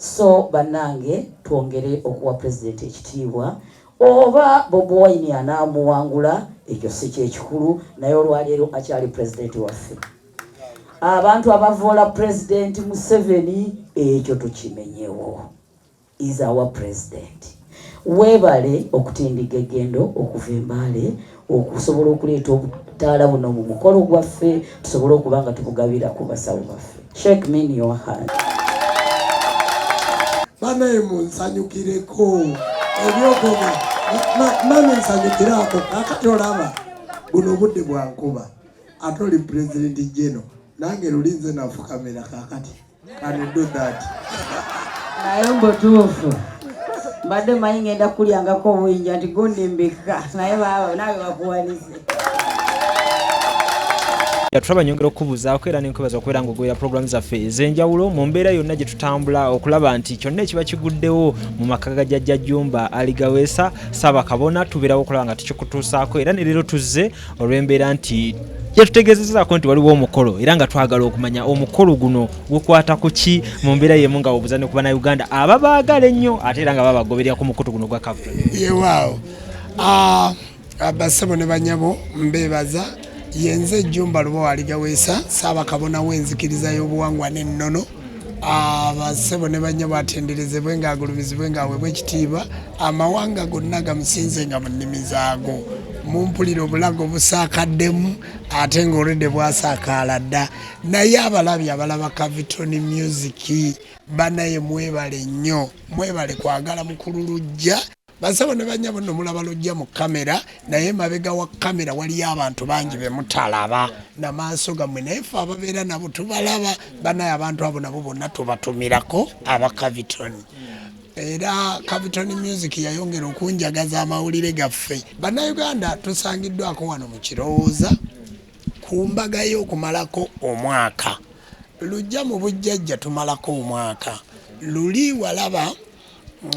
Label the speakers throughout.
Speaker 1: So bannange twongere okuwa president ekitiibwa oba Bobi Wine anaamuwangula ekyo si kyekikulu naye olwaleero akyali president waffe. Abantu abavoola president Museveni ekyo tukimenyewo. Is our president. Weebale okutindiga eggendo okuva Mbale okusobola okuleeta obutaala buno mu mukolo gwaffe tusobole okuba nga tubugabira ku basawo baffe. Shake me in your hand.
Speaker 2: Banaye munsanyukireko ebyokoma mama nsanyukirako kakati olaba buno budde bwankuba ate oli president Jeno nange lulinze nafukamira kakati can you do that?
Speaker 1: Naye mbutuufu mbadde manyi ngenda kulyangako obuyinja nti gondembeka naye nawe bakuwanize.
Speaker 3: Yatulaba nyongera okubuuzaako era n'enkubaza okubeera ng'ogwera pulogulaamu zaffe ez'enjawulo mu mbeera yonna gye tutambula okulaba nti kyonna ekiba kiguddewo mu maka ga Jjajja Jjumba Ali Gaweesa Ssaabakabona tubeerawo okulaba nga tukikutuusaako era ne leero tuzze olw'embeera nti yetutegeezezaako nti waliwo omukolo era nga twagala okumanya omukolo guno gukwata ku ki mu mbeera y'emu nga obuzane ku Bannayuganda aba baagala ennyo ate era nga babagoberera ku mukutu guno gwa Kafu.
Speaker 2: Yewaawo bassebo ne bannyabo mbeebaza yenze Jjumba Lubowa Ali Gaweesa Ssaabakabona w'enzikiriza y'obuwangwa n'ennono abassebo ne bannyabo atenderezebwe ng'agulumizibwe ng'aweebwa ekitiibwa amawanga gonna gamusinze nga mu nnimi zaago mu mpulira obulago busaakaddemu ate ng'olwedde bwasaakaala dda naye abalabi abalaba Caviton Music banaye mwebale nnyo mwebale kwagala mukulu Lujja bassebo ne bannyabo nno mulaba Lujja mu kamera naye mabega wa kamera waliyo abantu bangi be mutalaba n'amaaso gammwe naye ffe ababeera nabo tubalaba banaye abantu abo nabo bonna tubatumirako aba Caviton. Era Caviton Music yayongera okunjagaza amawulire gaffe. Bannayuganda tusangiddwako wano mu Kirowooza ku mbaga y'okumalako omwaka. Lujja mu bujjajja tumalako omwaka. Luli walaba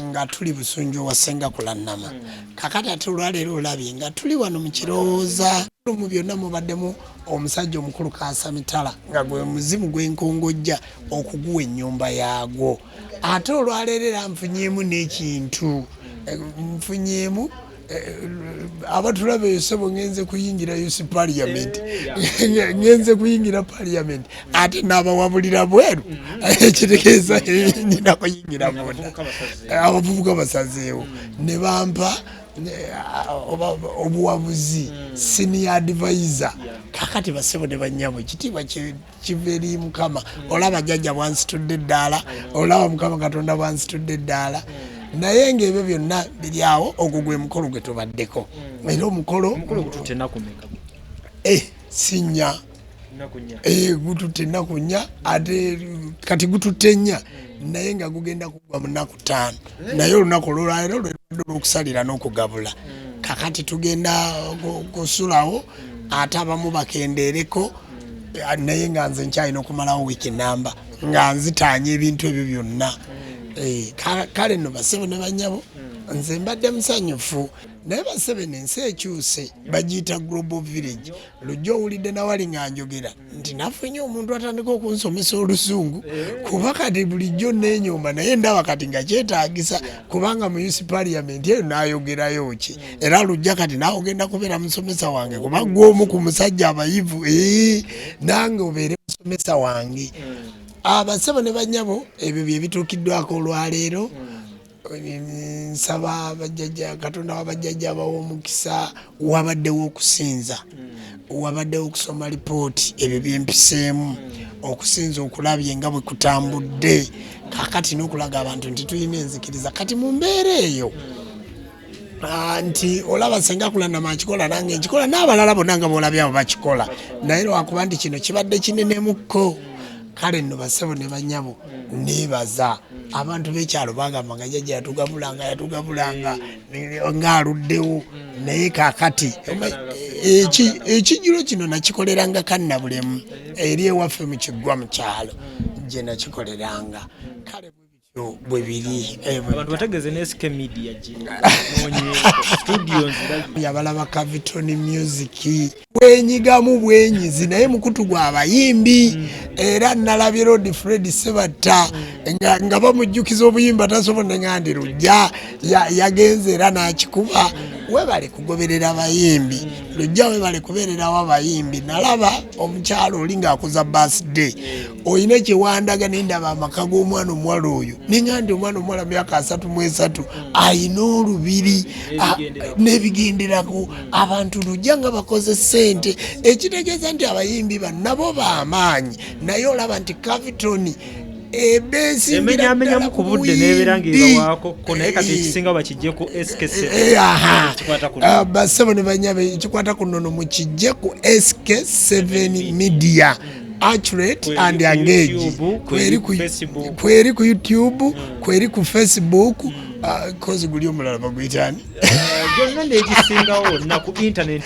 Speaker 2: nga tuli Busunju wasenga kulannama. Kakati ate olwaleero olabye nga tuli wano mu Kirowooza. Mu byonna mubaddemu omusajja omukulu Kaasa Mitala nga gwe muzimu gw'enkongojja okuguwa ennyumba yaagwo. Ate olwaleero era nfunyeemu n'ekintu nfunyeemu abatulaba Ssebo ngenze kuyingira Youth Parliament ngenze kuyingira Parliament ate n'abawabulira bweru ekitegeeza nyina kuyingira munda abavubuka basazeewo ne bampa obuwabuzi senior advisor kakati bassebo ne bannyabo ekitiibwa kiva eri Mukama olaba Jjajja bwansitudde eddaala olaba Mukama Katonda bwansitudde eddaala naye ng'ebyo byonna biri awo ogwo gwe mukolo gwe tubaddeko era omukolo sinnya gututte ennaku nnya ate kati gututte nnya naye nga gugenda kugwa mu nnaku 5 naye olunaku olwaleero lwedde olw'okusalira n'okugabula kakati tugenda kusulawo ate abamu bakendeereko naye nga nze nkyalina okumalawo wiiki namba nga nzitaanya ebintu ebyo byonna. Kale nno bassebo ne bannyabo nze mbadde musanyufu naye bassebo ensi ekyuse bagiyita Global Village. Lujja owulidde nawali nga njogera nti nafunye omuntu atandika okunsomesa Olusungu kuba kati bulijjo neenyomba naye ndaba kati nga kyetaagisa kubanga mu Youth Parliament eyo naayogerayo ki era Lujja kati naawe ogenda kubeera musomesa wange kuba gw'omu ku musajja abayivu nange obeere musomesa wange. Bassebo ne bannyabo ebyo bye bituukiddwako olwaleero nsaba bajjajja Katonda wabajjajja abawa omukisa wabaddewo okusinza wabaddewo okusoma lipooti ebyo byempiseemu okusinza okulabye nga bwe kutambudde kakati n'okulaga abantu nti tulina enzikiriza kati mu mbeera eyo nti olaba senga kulannama akikola nange nkikola n'abalala bonna nga boolabye abo bakikola naye lwakuba nti kino kibadde kinenemukko. Kale nno bassebo ne bannyabo neebaza abantu b'ekyalo bagamba nga Jjajja yatugabulanga ng'aluddewo naye kaakati ekijjulo kino nakikoleranga kannabulemu eri ewaffe mu kiggwa mu kyalo gye nakikoleranga. Kale bwe biri
Speaker 3: abantu bategeze ne SK Media studios
Speaker 2: yabalaba Caviton Music bwenyigamu bwenyizi naye mukutu gwa abayimbi era nalabye Lord Fred Sebatta nga bamujjukiza obuyimba tasobodde ngandi Lujja yagenze era n'akikuba webale kugoberera abayimbi Lujja webale kubeererawo abayimbi nalaba omukyalo oli ng'akoza birthday oyina kyewandaga nendaba amaka g'omwana omuwala oyo ningandi omwana omuwala myaka 33 ayina olubiri n'ebigenderako abantu Lujja nga bakoze ssente ekitegeeza nti abayimbi bannabo b'amaanyi naye olaba nti Caviton
Speaker 3: emenya ku budde n'ebirangirira waako ko naye kati ekisinga bakijje ku SK7
Speaker 2: basebo ne banyabe ekikwata ku nnono mu kijje ku SK7 Media accurate and engage kweri ku YouTube kweri ku Facebook kozi guli omulala baguyitani
Speaker 3: gyonna n'ekisingawo na ku internet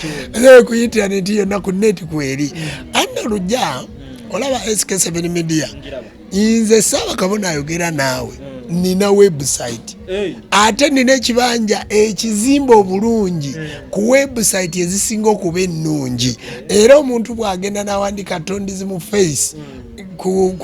Speaker 2: ku internet yonna ku net kweri anna Lujja olaba SK7 Media inze Ssaabakabona ayogera naawe nina website ate nina ekibanja ekizimba obulungi ku website ezisinga okuba ennungi era omuntu bw'agenda n'awandika tondizi mu face ku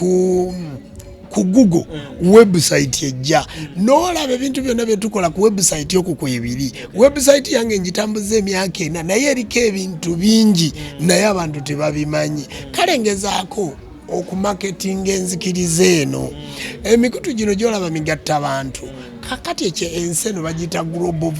Speaker 2: Google website ejja n'olaba ebintu byonna bye tukola ku website yoku kwebiri website yange ngitambuza emyaka 4 naye eriko ebintu bingi naye abantu tebabimanyi kale ngezaako okumarketinga enzikiriza eno emikutu gino gyolaba migatta abantu kakati ekyo ensi eno bagiyita global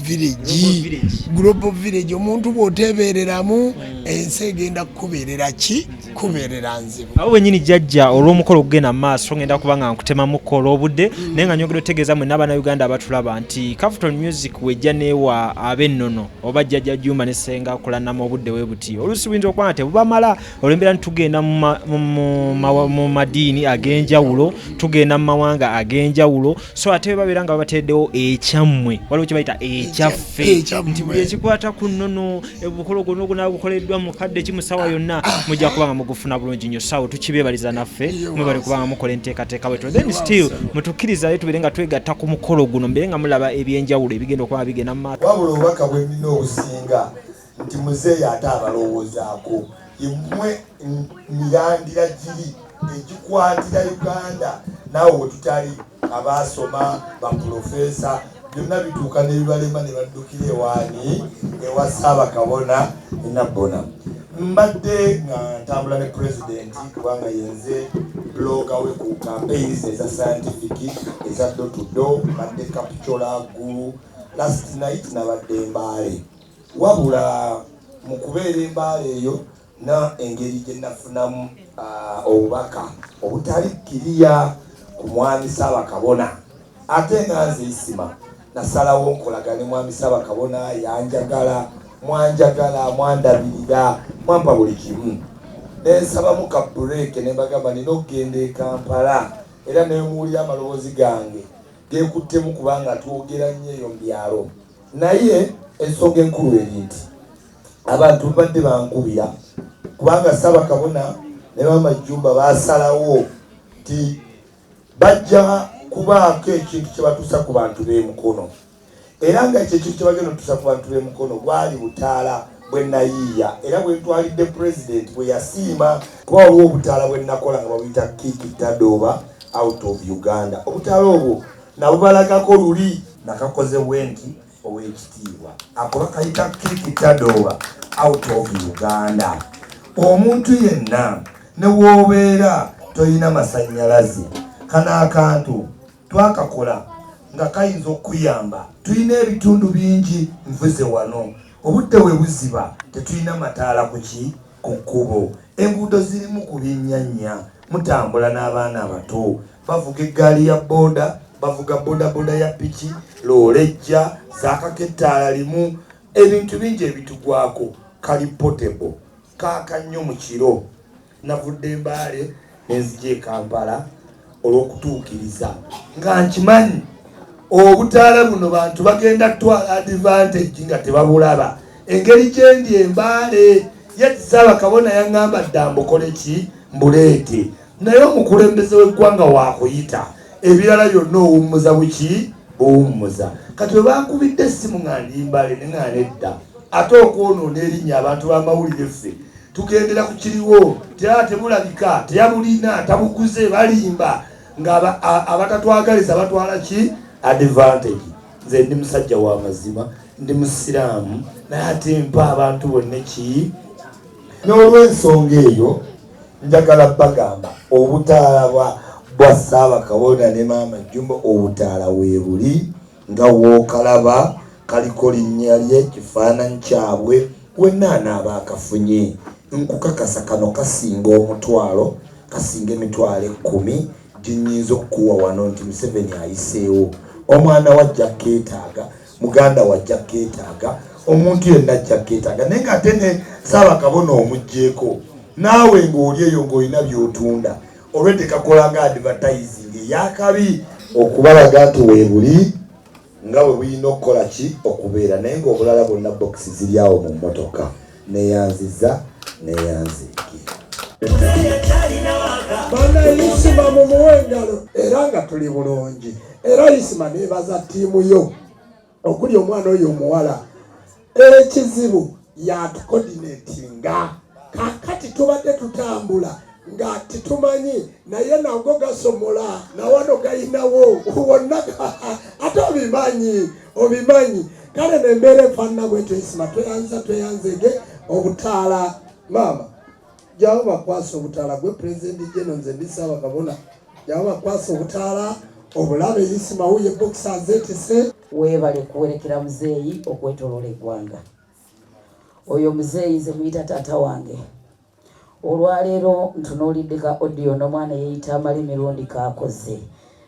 Speaker 2: village omuntu bw'oteebereramu ensi egenda kukubeerera ki kubeerera nzibu
Speaker 3: awo wenyini jjajja olw'omukolo ogugenda mu maaso ngenda kuba nga nkutema mukolo obudde naye nga nyongera otegeeza mwe n'Abannayuganda abatulaba nti Caviton Music wejja neewa ab'ennono oba jjajja Juma ne Ssenga akulannamu obudde bwe buti oluusi buyinza okuba nti bubamala olw'embeera ntitugenda mu madiini ag'enjawulo tugenda mu mawanga ag'enjawulo so ate babeera nga babateddewo ekyammwe waliwo kye bayita ekyaffe nti buli ekikwata ku nnono obukolo gwonna bukoleddwa mu kadde ki mu ssaawa yonna mujja kuba nga mugufuna bulungi nnyo sawo tukibeebaliza naffe mwe bali kuba nga mukola enteekateeka bwetyo then still mutukkirizayo tubeere nga twegatta ku mukolo guno mbeere nga mulaba ebyenjawulo ebigenda okuba bigenda mu maaso
Speaker 4: wabula obubaka bwe nnina obusinga nti muzeeyi ate abalowoozaako yemmwe mirandira giri egikwatira Uganda naawe we tutali abaasoma baprofesa byonna bituuka n'ebibalema ne baddukira ewaani ewa Ssaabakabona enabbona mbadde nga ntambula ne pulezidenti kubanga yenze bloga we ku campaigns eza scientific eza do to do mbadde Kapchola Gulu last night nabadde Mbaale wabula mu kubeera Embaale eyo na engeri gye nafunamu obubaka obutalikkiriya ku mwami Ssaabakabona ate nga nze isima nasalawo nkolagane mwami Ssaabakabona yanjagala mwanjagala mwandabirira mwampa buli kimu nensaba mu kabureke ne mbagamba nina okugenda e Kampala era ne muwulira amaloboozi gange geekuttemu kubanga twogera nnyo eyo mu byalo naye ensonga enkulu eri nti abantu badde bankubira kubanga Ssaabakabona ne Bamajjumba baasalawo nti bajja kubaako ekintu kye batuusa ku bantu b'emukono era nga ekyo ekintu kye bagenda otuusa ku bantu b'emukono gwali butaala bwe nayiiya era bwe ntwalidde pulezidenti bwe yasiima kuba waliwo obutaala bwe nakola nga babuyita Kikitadoba out of Uganda obutaala obwo nabubalagako luli nakakoze bwenti ow'ekitiibwa akola kayita Kikitadoba out of Uganda omuntu yenna ne woobeera toyina masannyalaze kano akantu twakakola nga kayinza okuyamba tulina ebitundu bingi nvuze wano obudde we buziba tetulina mataala kuki ku kkubo enguudo zirimu ku binnyanya mutambula n'abaana abato bavuga eggaali ya booda bavuga bodaboda ya piki loolejja zaakako ettaala limu ebintu bingi ebitugwako kali potable kaaka nnyo mu kiro navudde Mbaale nenzija e Kampala olw'okutuukiriza nga nkimanyi obutaala buno bantu bagenda twala advantage nga tebabulaba engeri gyendi Mbaale ye Ssaabakabona yaŋŋamba dda mbukole ki mbuleete naye omukulembeze w'eggwanga wakuyita ebirala byonna owummuza buki owummuza kati bwe bankubidde essimu nga ndimbale ne nga nedda ate okwonoona erinnya abantu b'amawulire ffe tugendera ku kiriwo tera temulabika teyabulina tabuguze balimba nga abatatwagaliza batwala ki advantage. Nze ndi musajja wa mazima ndi musiraamu naye ate mpa abantu bonna ki n'olw'ensonga eyo njagala bagamba obutaala bwa Ssaabakabona ne Maama Jjumba obutaala weebuli nga wookalaba kaliko linnya lye kifaananyi kyabwe wenna anaaba akafunye nkukakasa kano kasinga omutwalo kasinga emitwalo 10 ginyinza okukuwa wano nti Museveni ayiseewo omwana wajja keetaaga muganda wajja keetaaga omuntu yenna ajja keetaaga naye ng'ate ne Ssaabakabona omugjeeko naawe ng'oli eyo ng'olina by'otunda olwedde kakola nga advertising eyakabi okubalaga nti weebuli nga bwe bulina okukola ki okubeera naye ng'obulala bwonna bokisi ziri awo mu mmotoka neyanziza neyanziiki bana Isima mu muwengalo era nga tuli bulungi era Isima neebaza ttiimu yo okuli omwana oyo omuwala ekizibu yatukodinatinga kakati tubadde tutambula nga titumanyi naye nago gasomola nawano gayinawo wonna ate obimanyi kale nembeera efaanana bwetyo Isima tweyanzege obutaala maama jawo bakwasa obutaala gwe President General nze ndi Ssaabakabona jawo bakwasa obutaala obulabe Isima wuye box azetise
Speaker 1: weebale kuwerekera muzeeyi okwetoloola eggwanga oyo muzeeyi nze muyita taata wange olwaleero ntunuulidde ka audio n'omwana yeeyita amala emirundi kaakoze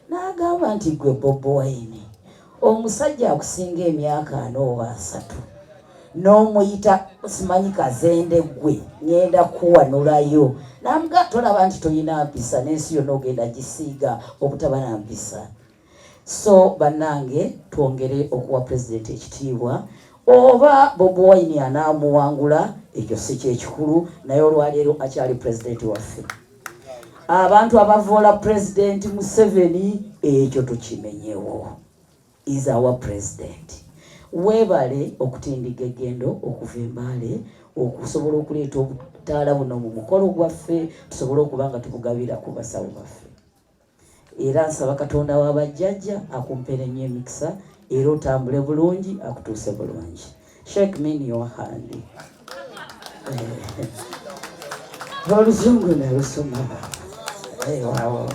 Speaker 1: n'agamba nti gwe Bobi Wine omusajja akusinga emyaka 4 oba 3 n'omuyita simanyi kazende gwe ngenda kuwanulayo namuga tolaba nti toyina mpisa n'ensi yonna ogenda gisiiga obutaba na mpisa. So bannange twongere okuwa President ekitiibwa oba Bobi Wine anaamuwangula ekyo si kyekikulu naye olwaleero akyali President waffe. Abantu abavoola President Museveni ekyo tukimenyewo. Is our President. Weebale okutindiga eggendo okuva Mbale okusobola okuleeta obutaala buno mu mukolo gwaffe tusobole okuba nga tubugabira ku basawo baffe. Era nsaba Katonda w'abajjajja akumpere nnyo emikisa era otambule bulungi akutuuse bulungi. Shake me in your hand. Oluzungu nalusoma. Wow.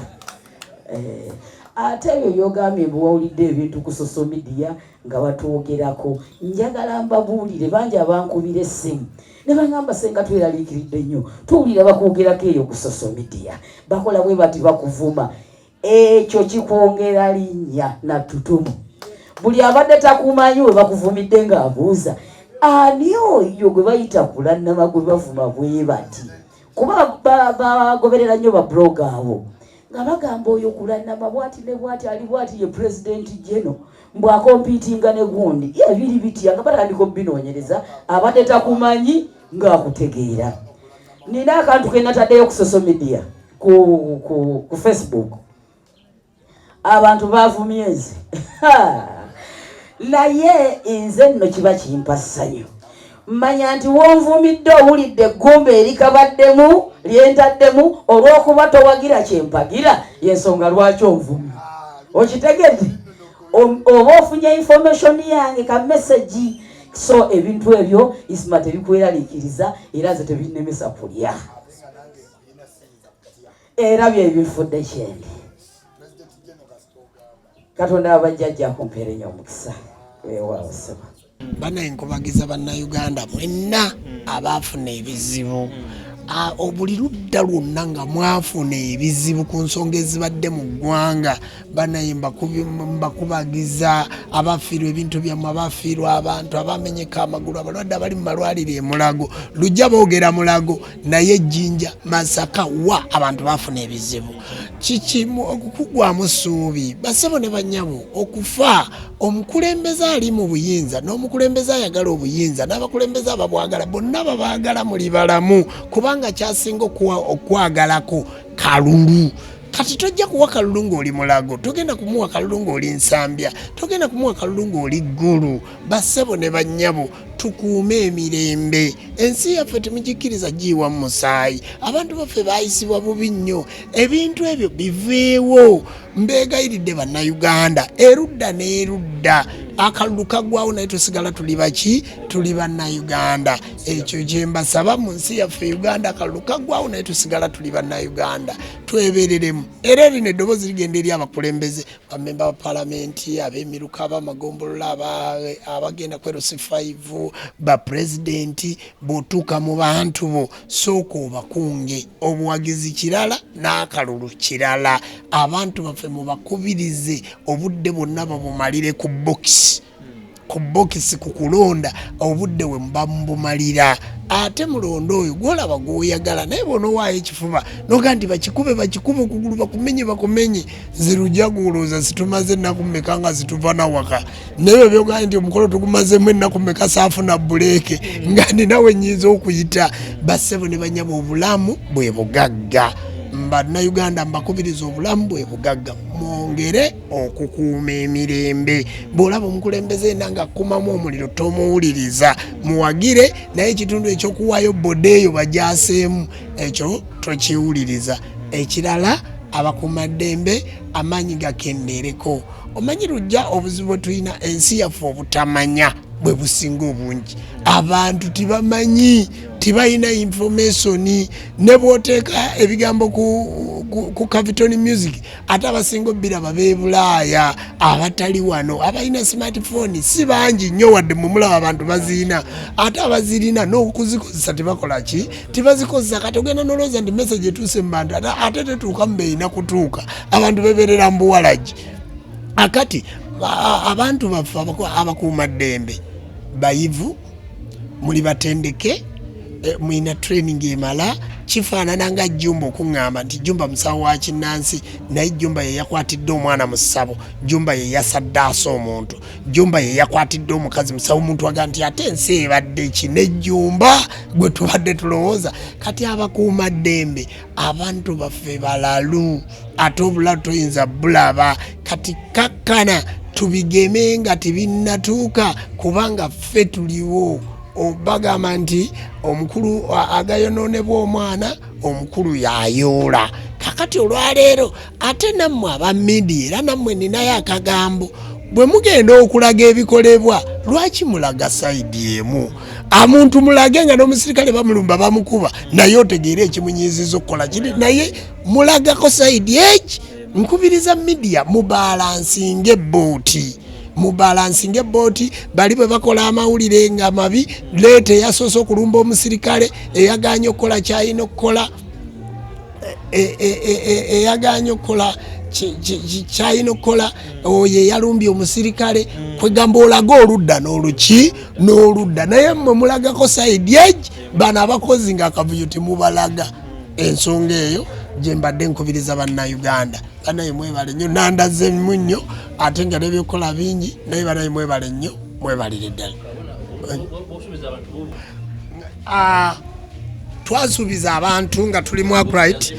Speaker 1: Ate eyo yogambye bw'owulidde ebintu ku social media nga batwogerako njagala mbabuulire bangi abankubira essimu ne bagamba senga tweraliikiridde nnyo tuwulira bakwogerako eyo ku social media bakola bwe bati bakuvuma ekyo kikwongera linnya na ttutumu buli abadde takumanyi we bakuvumidde ng'abuuza ani oyo gwe bayita kulannama gwe bavuma bwe bati kuba bagoberera nnyo babloga abo nga bagamba oyo kulannama bwati ne bwati ali bwati ye President General mbwakompitinga ne gundi ebiri bitya nga batandika obbinoonyereza abadde takumanyi ng'akutegeera. Nina akantu ke nataddeyo ku social media ku Facebook abantu bavumye nze naye nze nno kiba kimpa ssanyu mmanya nti wonvumidde owulidde eggumba erikabaddemu lyentaddemu olw'okuba towagira kyempagira y'ensonga lwaki onvumye okitegedde oba ofunye information yange ka message so ebintu ebyo Isima tebikweraliikiriza era nze tebinemesa kulya era byebifudde kyendi Katonda abajjajja akumpere nnyo omukisa ewawasaba
Speaker 2: banaye nkubagiza bannayuganda mwenna abaafuna ebizibu obuli ludda lwonna nga mwafuna ebizibu ku nsonga ezibadde mu ggwanga banaye mbakubagiza abafiirwa ebintu byammwe abafiirwa abantu abamenyeka amagulu abalwadde abali mu malwaliro emulago lujja boogera mulago naye Jjinja Masaka wa abantu baafuna ebizibu kikimu okukugwamu ssuubi basebo ne bannyabo okufa omukulembeze ali mu buyinza n'omukulembeze ayagala obuyinza n'abakulembeze ababwagala bonna babaagala muli balamu kubanga kyasinga okwagalako kalulu kati tojja kuwa kalulu ng'oli Mulago, togenda kumuwa kalulu ng'oli Nsambya, togenda kumuwa kalulu ng'oli Ggulu. Bassebo ne bannyabo tukuume emirembe. Ensi yaffe temugikiriza giiwa mu musaayi. Abantu baffe baayisibwa bubi nnyo. Ebintu ebyo biveewo. Mbeegayiridde bannayuganda erudda n'erudda. Akalulu kaggwawo naye tusigala tuli baki? Tuli bannayuganda. Ekyo kye mbasaba mu nsi yaffe Uganda, akalulu kaggwawo naye tusigala tuli bannayuganda. Twebereremu. Era lino eddoboozi ligenda eri abakulembeze, bammemba ba palamenti, ab'emiruka, ab'amagombolola, abagenda kwerusi 5, ba pulezidenti. Bw'otuuka mu bantu bo sooka obakunge. Obuwagizi kirala n'akalulu kirala. Abantu baffe mubakubirize obudde bwonna babumalire ku bokisi. Ku bokisi ku kulonda obudde we mba mubumalira. Ate mulondo oyo gwolaba gw'oyagala naye bw'onowaayo ekifuba noga nti bakikube okugulu bakumenye zirujja guulooza situmaze ennaku mmeka nga zituva nawaka. Naye byogambye nti omukolo tugumazemu ennaku mmeka saafuna buleeke nga ninawe nnyinza okuyita. Bassebo ne bannyabo obulamu bwe bugagga. Bannayuganda mbakubiriza obulamu bwe bugagga. Mwongere okukuuma emirembe. Bw'olaba omukulembeze yenna ng'akkumamu omuliro tomuwuliriza. Muwagire naye ekitundu ekyokuwaayo bboda eyo bagyaseemu ekyo tokiwuliriza. Ekirala abakuumaddembe amaanyi gakendeereko. Omanyi lujja obuzibu bwe tulina ensi yaffe obutamanya bwe businga obungi. Abantu tibamanyi, tibalina information. Ne bw'oteeka ebigambo ku Capitol Music ate abasinga obbiraba b'e Bulaaya abatali wano abalina smartphone si bangi nnyo wadde mumulaba abantu bazirina. Ate abazirina n'okuzikozesa tebakola ki? Tibazikozesa. Kati ogenda n'olowooza nti message etuuse mu bantu ate tetuuka mu beeyina kutuuka. Abantu beeberera mu buwalagi. Akati abantu baffe abakuumaddembe bayivu, muli batendeke, mwina training emala. Kifaanana nga Jjumba okuŋŋamba nti Jjumba musawo wa kinnansi naye Jjumba ye yakwatidde omwana mu ssabo, Jjumba ye yasaddaasa omuntu, Jjumba ye yakwatidde omukazi musawo. Omuntu aga nti ate ensi ebadde ki ne Jjumba gwe tubadde tulowooza. Kati abakuumaddembe abantu baffe balalu ate obulalu toyinza bulaba. Kati kakkana tubigeme nga tebinnatuuka kubanga ffe tuliwo. Bagamba nti omukulu agayonoonebwa omwana omukulu yayoola. Kakati olwaleero ate nammwe aba media era nammwe ninayo akagambo. Bwe mugenda okulaga ebikolebwa lwaki mulaga sayidi emu? Omuntu mulage nga n'omusirikale bamulumba bamukuba naye otegeera ekimunyiizizza okukola kiri naye mulagako sayidi eki. Nkubiriza media mubalansinge booti. Mubalansinge booti bali bwe bakola amawulire nga mabi. Leete yasoose okulumba omusirikale eyagaanye okukola kyayina okukola eyagaanye okukola kyayina okukola oyo eyalumbye omusirikale. Kwegamba olaga oludda n'oluki n'oludda naye mmwe mulagako sayidi egi. Bano abakozi nga akavuyo temubalaga. Ensonga eyo gye mbadde nkubiriza bannayuganda. Banaye mwebale nnyo nandaze nnyo ate nga n'ebyokukola bingi naye banaye mwebale nnyo mwebalire ddala. Twasuubiza abantu nga tuli mu upright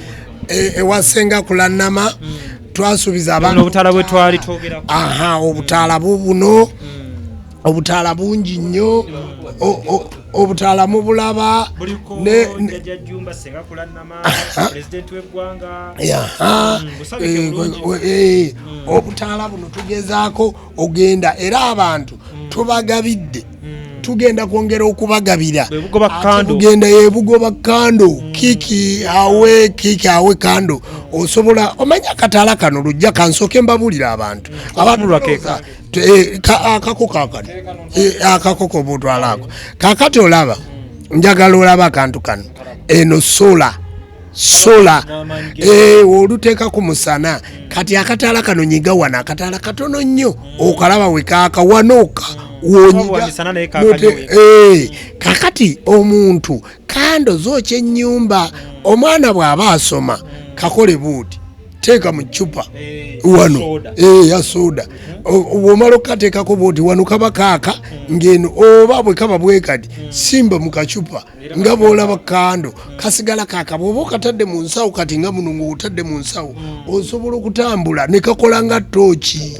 Speaker 2: ewasenga kulannama. Twasuubiza abantu
Speaker 3: obutaala bwe twali twogerako.
Speaker 2: Obutaala bubuno obutaala bungi nnyo. Obutaala mubulaba
Speaker 3: ne Jjumba senga kulannama president w'eggwanga.
Speaker 2: Obutaala buno tugezaako ogenda era abantu tubagabidde. Tugenda kwongera okubagabira. Tugenda yebugoba kando kiki awe kando. Osobola omanya akataala kano lujja kansooke mbabulira abantu akakoko butwala ako kakati olaba njagala olaba akantu kano eno sola oluteeka ku musana kati akataala kano nyiga wana akataala katono nnyo okalaba we kaakawanooka kakati omuntu kando zookya ennyumba. Omwana bw'aba asoma kakole buuti teeka mu ccupa wano ya soda omala okukateekako bwoti wano kaba kaaka ngeno oba bwe kaba bwekati simba mu kacupa nga bwolaba kando kasigala kaaka bw'oba okatadde mu nsawo kati nga muno ng'otadde mu nsawo osobola okutambula ne kakola nga tooki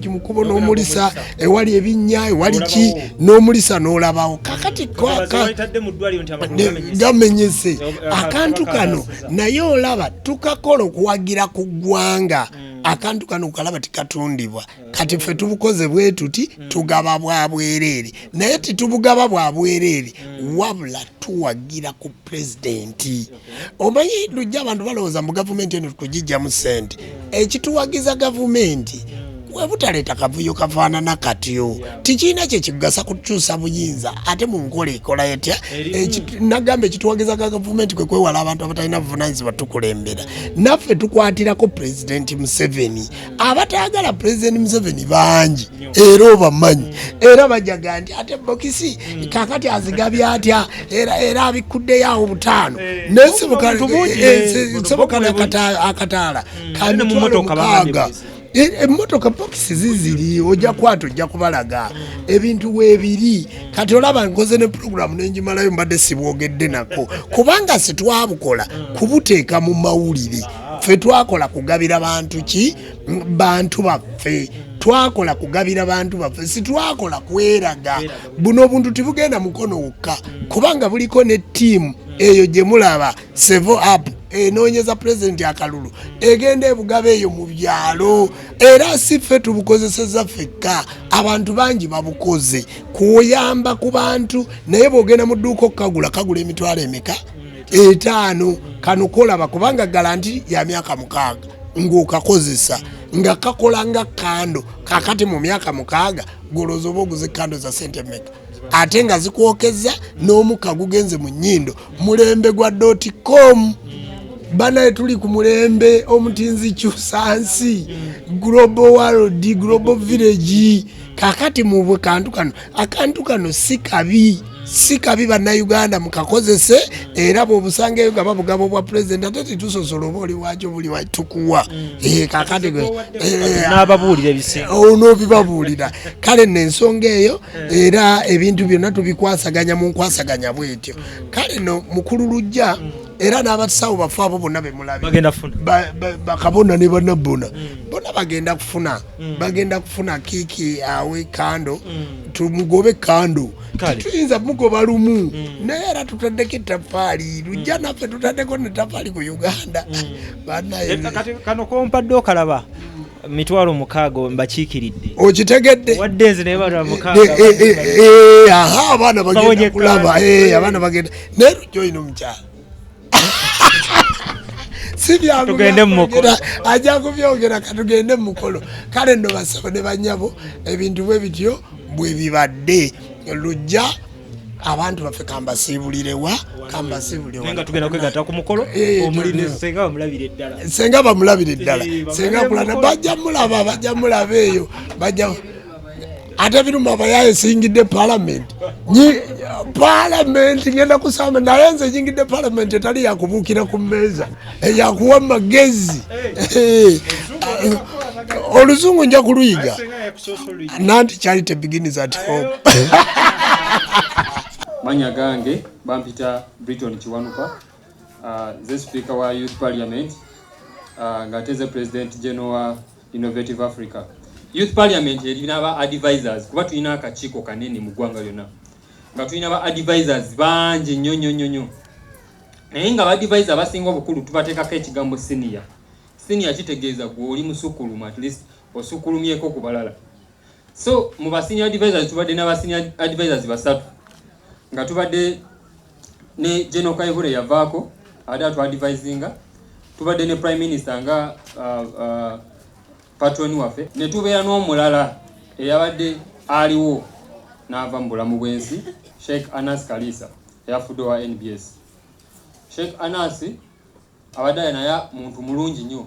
Speaker 2: mu kkubo n'omulisa ewali ebinnya ewali ki n'omulisa n'olabawo kakati gamenyese akantu kano naye olaba tukakola okuwagira ku ggwanga akantu kano kalaba tikatundibwa kati ffe tubukoze bwe tuti tugaba bwa bwereere naye titubugaba bwa bwereere wabula tuwagira ku pulezidenti omanyi lujja abantu balowooza mu gavumenti eno tukugijjamu ssente ekituwagiza gavumenti webutaleeta kavuyo kafaanana katyo tikirina kyekigasa kukyusa buyinza ate mu nkola ekola etya nagamba ekituwagiza gavumenti kwe kwewala abantu abatalina buvunanyizibwa tukulembera naffe tukwatirako pulezidenti Museveni abataagala pulezidenti Museveni bangi era obamanyi era bajaga nti ate bokisi kakati azigabya atya era abikuddeyo awo butaano nesebukana akataala kamitwalo mukaaga emmotoka bokisi ziziri ojja kwata ojja kubalaga ebintu weebiri kati olaba nkoze ne programu nenjimalayo mbadde sibwogedde nako kubanga setwabukola kubuteeka mu mawulire ffe twakola kugabira bantu ki bantu baffe twakola kugabira bantu baffe sitwakola kweraga buno obuntu tibugenda mukono wokka kubanga buliko ne ttiimu eyo gye mulaba sevo up enoonyeza pulezidenti akalulu egenda ebugabe eyo mu byalo era si ffe tubukozeseza ffekka abantu bangi babukoze kuyamba ku bantu naye bw'ogenda mu dduuka okukagula kagula emitwalo emeka 5 kano kolaba kubanga galanti ya myaka 6 ng'okakozesa nga kakola nga kando kakati mu myaka 6 goloza oba oguze kando za sente meka ate nga zikwokeza n'omukka gugenze mu nnyindo mulembe gwa .com bana tuli ku mulembe omutinzi kyusansi global world global village kakati mu bwe akantu kano si kabi bannayuganda mukakozese era bw'obusangeyo nga babugabo bwa pulezidenti ate titusosola oba oli wakyo buli watukuwa kakati
Speaker 3: n'ababuulira ebisinga
Speaker 2: onoobibabuulira kale n'ensonga eyo era ebintu byonna tubikwasaganya mu nkwasaganya bwetyo kale no mukulu lujja era n'abasawo bafu abo bonna
Speaker 3: bagenda kufuna
Speaker 2: bakabona ne bannabona bonna bagenda kufuna kiiki awe kando tumugobe kando tuyinza mugoba lumu naye era tutaddeko ettaffaali lujja naffe tutaddeko nettaffaali ku Uganda
Speaker 3: kano kompadde okalaba mitwalo 6 mbakiikiridde
Speaker 2: okitegedde
Speaker 3: wadde nze naye bana 6
Speaker 2: abaana bagenda kulaba abaana bagenda naye lujja olina omukyala
Speaker 3: tugende mukolo
Speaker 2: ajja kubyogera katugende mukolo kale nno basabo ne banyabo ebintu bwe bityo bwe bibadde lujja abantu baffe kambasiibulirewa
Speaker 3: nga tugenda kwegatta ku mukolo omulinde
Speaker 2: senga bamulabire ddala senga kulana bajja mulaba eyo bajja ate biruma abayaye singidde parliament ngenda kusamba naye nze nyingidde parliament etali yakubuukira ku mmeeza eyakuwa magezi oluzungu nja kuluyiga nanti charity begins at home.
Speaker 5: Manya gange bampita Briton Kiwanuka the speaker wa youth parliament ngateze president general Innovative Africa youth parliament erina ba advisors kuba tulina akakiiko kanene mu ggwanga lyonna nga tulina ba advisors bangi nnyo naye nga ba advisors abasinga obukulu tubateekako ekigambo senior kitegeeza gwe oli musukulumu at least osukulumyeko ku balala so mu ba senior advisors tubadde n'aba senior advisors basatu nga tubadde ne General Kayihura yavaako ada tu advisinga tubadde ne prime minister nga patroni waffe ne tubeera n'omulala eyabadde aliwo n'ava mu bulamu bw'ensi Sheikh Anas Kalisa eyafudde wa NBS. Sheikh Anas abadde naye muntu mulungi nnyo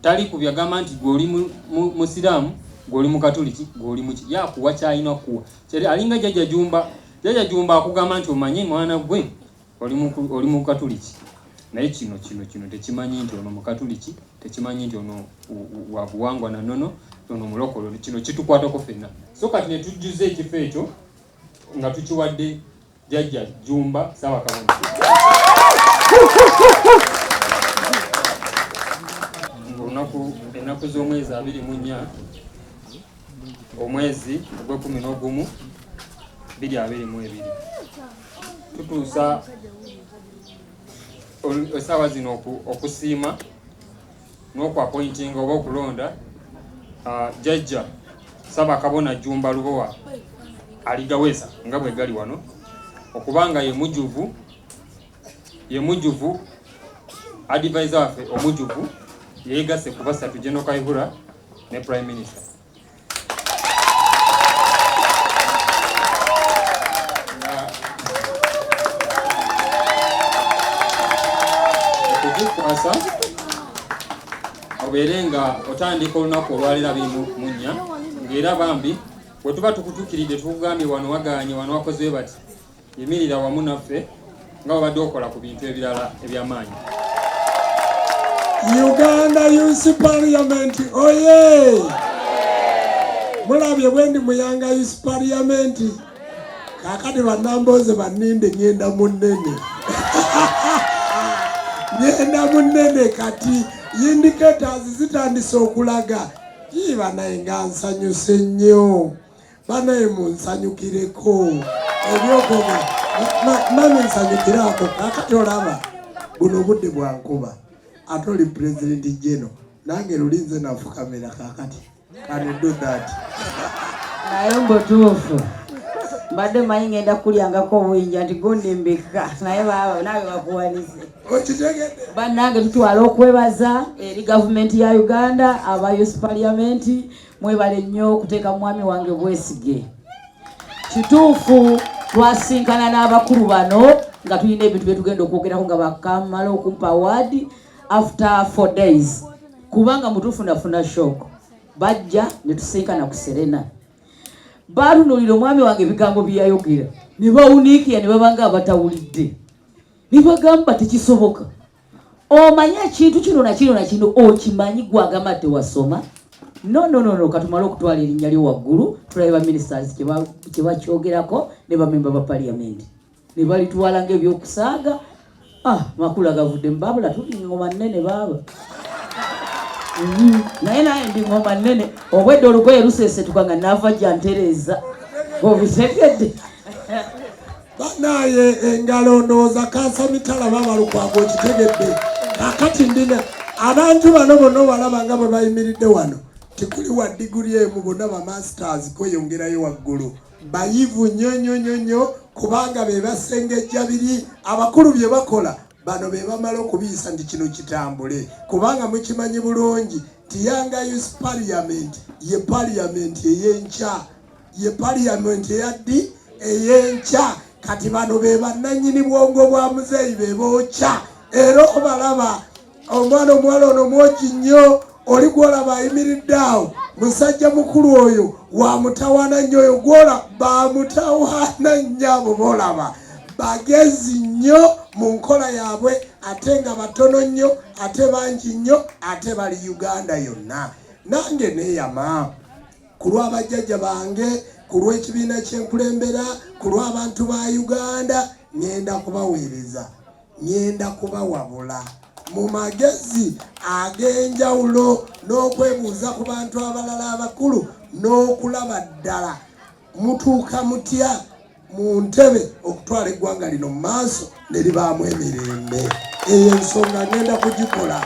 Speaker 5: tali ku byagamba nti gw'oli musiraamu gw'oli mukatoliki gw'oli muki yakuwa kyalina kuwa kyeri alinga Jjajja Jumba akugamba nti omanyi mwana gwe oli mukatoliki naye kino tekimanyi nti ono mukatoliki tekimanyi nti ono wa buwangwa na nono ono mulokolo kino kitukwatako ffenna so kati ne tujjuza ekifo ekyo nga tukiwadde Jjajja Jumba Ssaabakabona. Ennaku z'omwezi 24 omwezi ogw'Ekumi 2022 tutuusa essaawa zino okusiima n'okwapointinga oba okulonda Jjajja Ssaabakabona Jumba Lubowa Aligaweesa nga bwe gali wano okubanga ye mujjuvu advisor waffe omujjuvu yeegasse ku basatu General Kaihura ne Prime Minister. Okugikwasa obeere nga otandika olunaku olwalira 24 ng'era bambi bwe tuba tukutuukiridde tukugambye wano wagaanye wano wakoze bati yimirira wamu naffe nga wabadde okola ku bintu ebirala eby'amaanyi.
Speaker 2: Uganda Youth Parliament oye! Mulabye bwendi muyanga Youth Parliament kakati bannambooze banninde ngenda munene ngenda munene kati indicators zitandise okulaga banaye nga nsanyuse nnyo banaye munsanyukireko ebyokoga nami nsanyukirako kakati olaba buno budde bwankuba ate oli President General nange lulinze nafukamira kakati can you do that
Speaker 1: naye mbutuufu mbadde manyi ngenda kulyangako obuyinja nti gondembeka naye nawe bakuwanize
Speaker 2: okitegedde
Speaker 1: bannange tutwala okwebaza eri gavumenti ya Uganda aba Youth Parliament mwebale nnyo okuteeka mwami wange Bwesige. Kituufu twasinkana n'abakulu bano nga tulina ebintu bye tugenda okwogerako nga bakamala okumpa award after 4 days kubanga mutuufu nafuna shock bajja ne tusinkana ku Serena baalunuulira omwami wange ebigambo byayogera ne bawuniikira ne babanga abatawulidde ne bagamba tekisoboka omanye ekintu kino nakino okimanyi gwagamba tewasoma no katumala okutwala erinnya lyo waggulu tulabe ba ministers kye bakyogerako ne bamemba ba parliament ne balitwala ng'ebyokusaaga makulu agavudde mbabula tuli ngoma nnene baaba naye ndi ngoma nnene obwedde olugoye luseesetuka nga naava jantereza obitegedde
Speaker 2: banaye engalo ndowooza kansa mitala babalukwago okitegedde kakati ndina abantu bano bonna balaba nga bwe bayimiridde wano tikuli wa diguli emu bonna ba masters kweyongerayo waggulu bayivu nnyo kubanga be basengejja biri abakulu bye bakola bano be bamala okubiisa nti kino kitambule kubanga mukimanyi bulungi Yanga Youth Parliament ye parliament eyenkya ye parliament eyaddi eyenkya kati bano be bannannyini bwongo bwa muzeeyi be bookya era obalaba omwana omuwala ono mwogi nnyo oli gwolaba ayimiridde awo musajja mukulu oyo wamutawaana nnyo oyo gwola bamutawaana nnyo abo boolaba bagezi nnyo mu nkola yaabwe ate nga batono nnyo ate bangi nnyo ate bali Uganda yonna nange neeyama ku lw'abajjajja bange ku lw'ekibiina ky'enkulembera ku lw'abantu ba Uganda ngenda kubaweereza ngenda kubawabula mu magezi ag'enjawulo n'okwebuuza ku bantu abalala abakulu n'okulaba ddala mutuuka mutya mu ntebe okutwala eggwanga lino mu maaso ne libaamu emirembe eyo ensonga ngenda kugikola